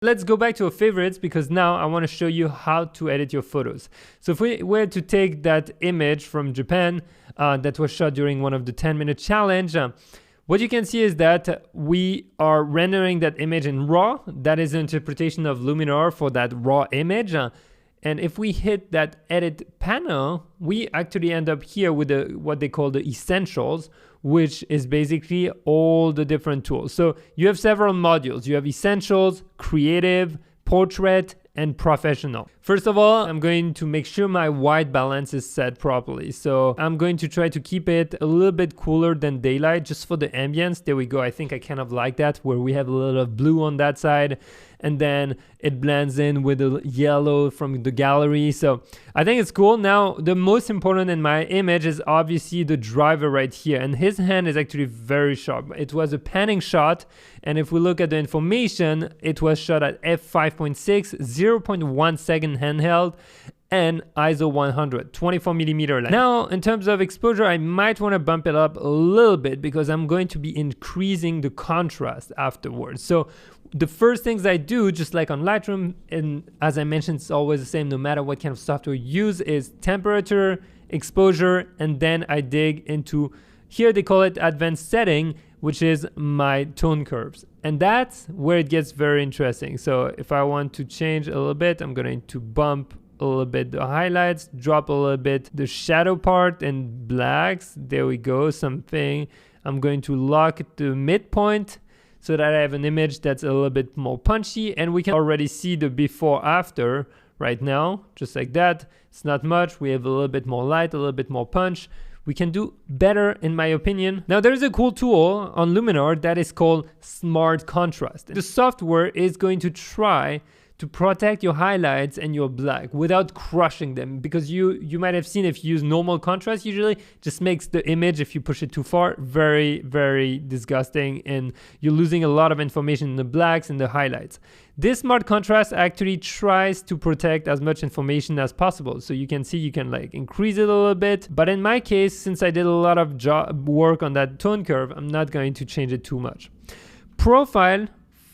Let's go back to our favorites, because now I want to show you how to edit your photos. So if we were to take that image from Japan that was shot during one of the 10-minute challenge, what you can see is that we are rendering that image in RAW. That is an interpretation of Luminar for that raw image. And if we hit that edit panel, we actually end up here with what they call the essentials, which is basically all the different tools. So you have several modules. You have essentials, creative, portrait, and professional. First of all, I'm going to make sure my white balance is set properly. So I'm going to try to keep it a little bit cooler than daylight just for the ambience. There we go. I think I kind of like that, where we have a little of blue on that side, and then it blends in with the yellow from the gallery. So I think it's cool. Now, the most important in my image is obviously the driver right here, and his hand is actually very sharp. It was a panning shot, and if we look at the information, it was shot at f5.6, 0.1 second handheld, and ISO 100, 24 millimeter lens. Now, in terms of exposure, I might want to bump it up a little bit because I'm going to be increasing the contrast afterwards. So the first things I do, just like on Lightroom, and as I mentioned, it's always the same no matter what kind of software you use, is temperature, exposure, and then I dig into, here they call it advanced setting, which is my tone curves. And that's where it gets very interesting. So if I want to change a little bit, I'm going to bump a little bit the highlights, drop a little bit the shadow part and blacks. There we go, something. I'm going to lock the midpoint so that I have an image that's a little bit more punchy, and we can already see the before after right now, just like that. It's not much. We have a little bit more light, a little bit more punch. We can do better, in my opinion. Now, there's a cool tool on Luminar that is called Smart Contrast. The software is going to try to protect your highlights and your black without crushing them, because you might have seen, if you use normal contrast, usually just makes the image, if you push it too far, very, very disgusting, and you're losing a lot of information in the blacks and the highlights. This Smart Contrast actually tries to protect as much information as possible. So you can see, you can like increase it a little bit, but in my case, since I did a lot of work on that tone curve, I'm not going to change it too much. Profile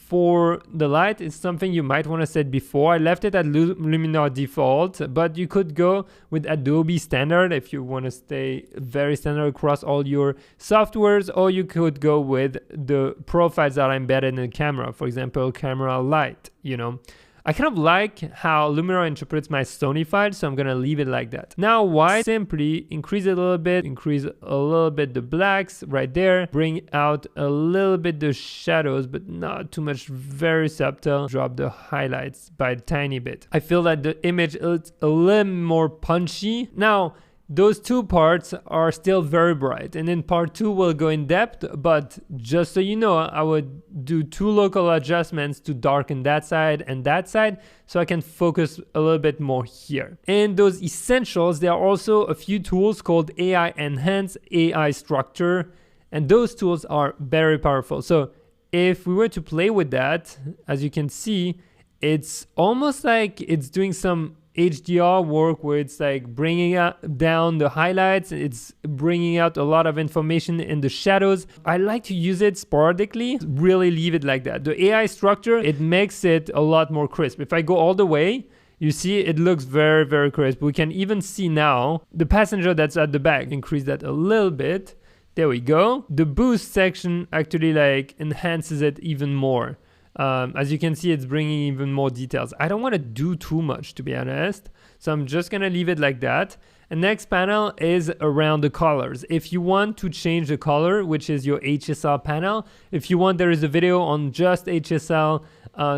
for the light is something you might want to set before. I left it at Luminar default, but you could go with Adobe standard if you want to stay very standard across all your softwares, or you could go with the profiles that are embedded in the camera, for example, camera light, you know. I kind of like how Luminar interprets my Sony file, so I'm gonna leave it like that. Now, why? Simply increase it a little bit, increase a little bit the blacks right there, bring out a little bit the shadows, but not too much, very subtle. Drop the highlights by a tiny bit. I feel that the image is a little more punchy. Now, those two parts are still very bright, and in part 2 we'll go in depth, but just so you know, I would do 2 local adjustments to darken that side and that side, so I can focus a little bit more here. In those essentials, there are also a few tools called AI Enhance, AI Structure, and those tools are very powerful. So if we were to play with that, as you can see, it's almost like it's doing some HDR work where it's like bringing down the highlights, it's bringing out a lot of information in the shadows. I like to use it sporadically, really leave it like that. The AI structure, it makes it a lot more crisp. If I go all the way, you see it looks very, very crisp. We can even see now the passenger that's at the back. Increase that a little bit. There we go. The boost section actually like enhances it even more. As you can see, it's bringing even more details. I don't want to do too much, to be honest, so I'm just gonna leave it like that. And next panel is around the colors. If you want to change the color, which is your HSL panel, if you want, there is a video on just HSL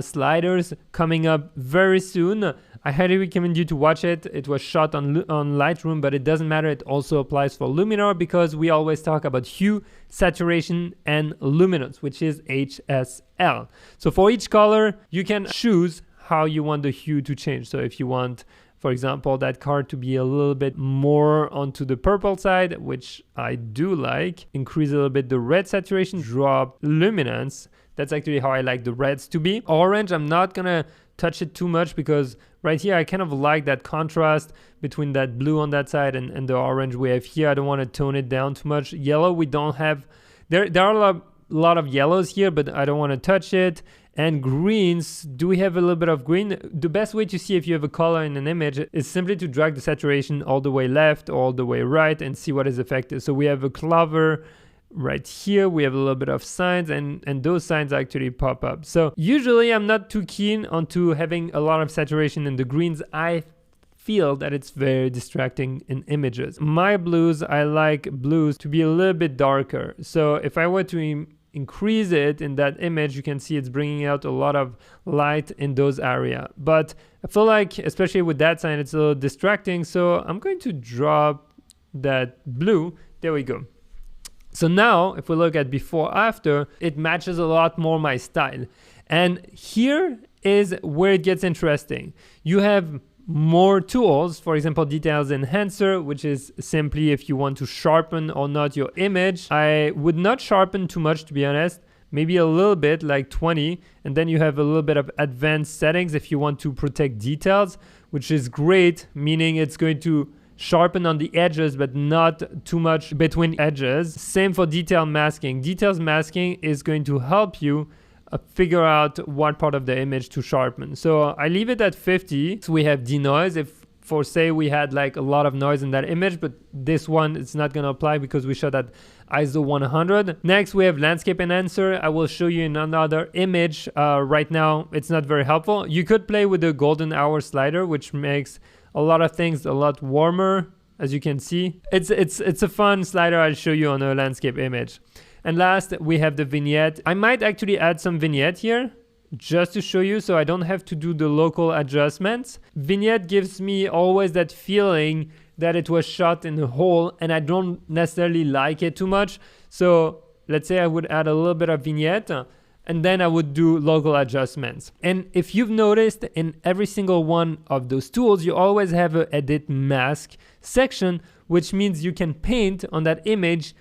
sliders coming up very soon. I highly recommend you to watch it. It was shot on Lightroom, but it doesn't matter. It also applies for Luminar, because we always talk about hue, saturation, and luminance, which is HSL. So for each color, you can choose how you want the hue to change. So if you want, for example, that card to be a little bit more onto the purple side, which I do like, increase a little bit the red saturation, drop luminance. That's actually how I like the reds to be. Orange, I'm not gonna touch it too much, because right here I kind of like that contrast between that blue on that side and the orange we have here. I don't want to tone it down too much. Yellow, we don't have, there are a lot of yellows here, but I don't want to touch it. And greens, do we have a little bit of green? The best way to see if you have a color in an image is simply to drag the saturation all the way left, all the way right, and see what is affected. So we have a clover right here, we have a little bit of signs, and those signs actually pop up. So usually I'm not too keen onto having a lot of saturation in the greens. I feel that it's very distracting in images. My blues, I like blues to be a little bit darker. So if I were to increase it in that image, you can see it's bringing out a lot of light in those areas. But I feel like, especially with that sign, it's a little distracting. So I'm going to drop that blue. There we go. So now if we look at before after, it matches a lot more my style. And here is where it gets interesting. You have more tools, for example, details enhancer, which is simply if you want to sharpen or not your image. I would not sharpen too much, to be honest, maybe a little bit, like 20, and then you have a little bit of advanced settings if you want to protect details, which is great, meaning it's going to sharpen on the edges but not too much between edges. Same for detail masking. Details masking is going to help you figure out what part of the image to sharpen. So I leave it at 50. So we have denoise. If for say we had like a lot of noise in that image, but this one it's not going to apply because we shot at ISO 100. Next we have landscape enhancer. I will show you in another image. Right now it's not very helpful. You could play with the golden hour slider, which makes a lot of things a lot warmer, as you can see. It's a fun slider. I'll show you on a landscape image. And last, we have the vignette. I might actually add some vignette here just to show you so I don't have to do the local adjustments. Vignette gives me always that feeling that it was shot in a hole, and I don't necessarily like it too much. So let's say I would add a little bit of vignette and then I would do local adjustments. And if you've noticed, in every single one of those tools, you always have an edit mask section, which means you can paint on that image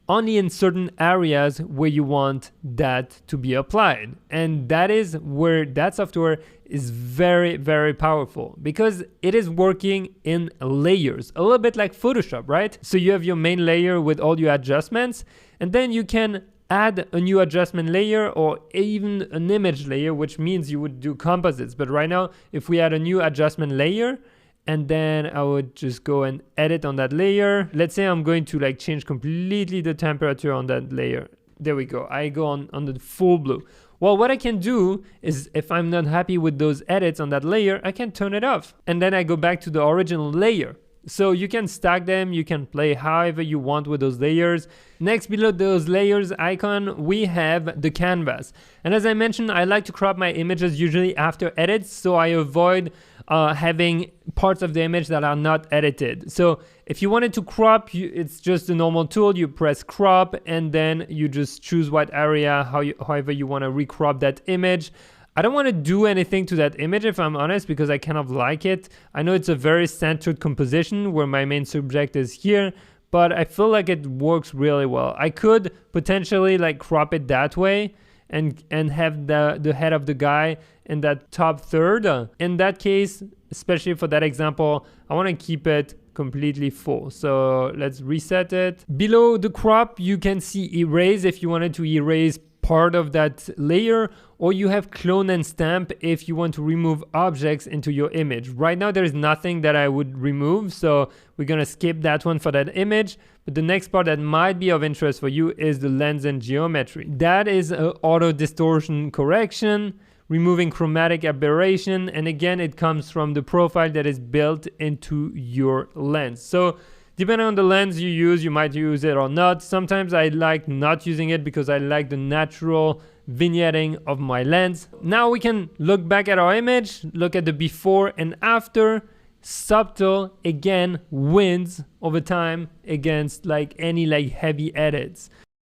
only in certain areas where you want that to be applied. And that is where that software is very, very powerful because it is working in layers, a little bit like Photoshop, right? So you have your main layer with all your adjustments, and then you can add a new adjustment layer or even an image layer, which means you would do composites. But right now, if we add a new adjustment layer, and then I would just go and edit on that layer. Let's say I'm going to like change completely the temperature on that layer. There we go. I go on the full blue. Well, what I can do is if I'm not happy with those edits on that layer, I can turn it off. And then I go back to the original layer. So you can stack them, you can play however you want with those layers. Next, below those layers icon, we have the canvas. And as I mentioned, I like to crop my images usually after edits, so I avoid having parts of the image that are not edited. So if you wanted to crop, it's just a normal tool. You press crop and then you just choose what area, however you want to recrop that image. I don't want to do anything to that image, if I'm honest, because I kind of like it. I know it's a very centered composition where my main subject is here, but I feel like it works really well. I could potentially like crop it that way and have the head of the guy in that top third. In that case, especially for that example, I want to keep it completely full. So let's reset it. Below the crop, you can see erase if you wanted to erase part of that layer, or you have clone and stamp if you want to remove objects into your image. Right now there is nothing that I would remove, so we're gonna skip that one for that image. But the next part that might be of interest for you is the lens and geometry. That is auto distortion correction, removing chromatic aberration, and again it comes from the profile that is built into your lens. So depending on the lens you use, you might use it or not. Sometimes I like not using it because I like the natural vignetting of my lens. Now we can look back at our image, look at the before and after. Subtle again wins over time against like any like heavy edits.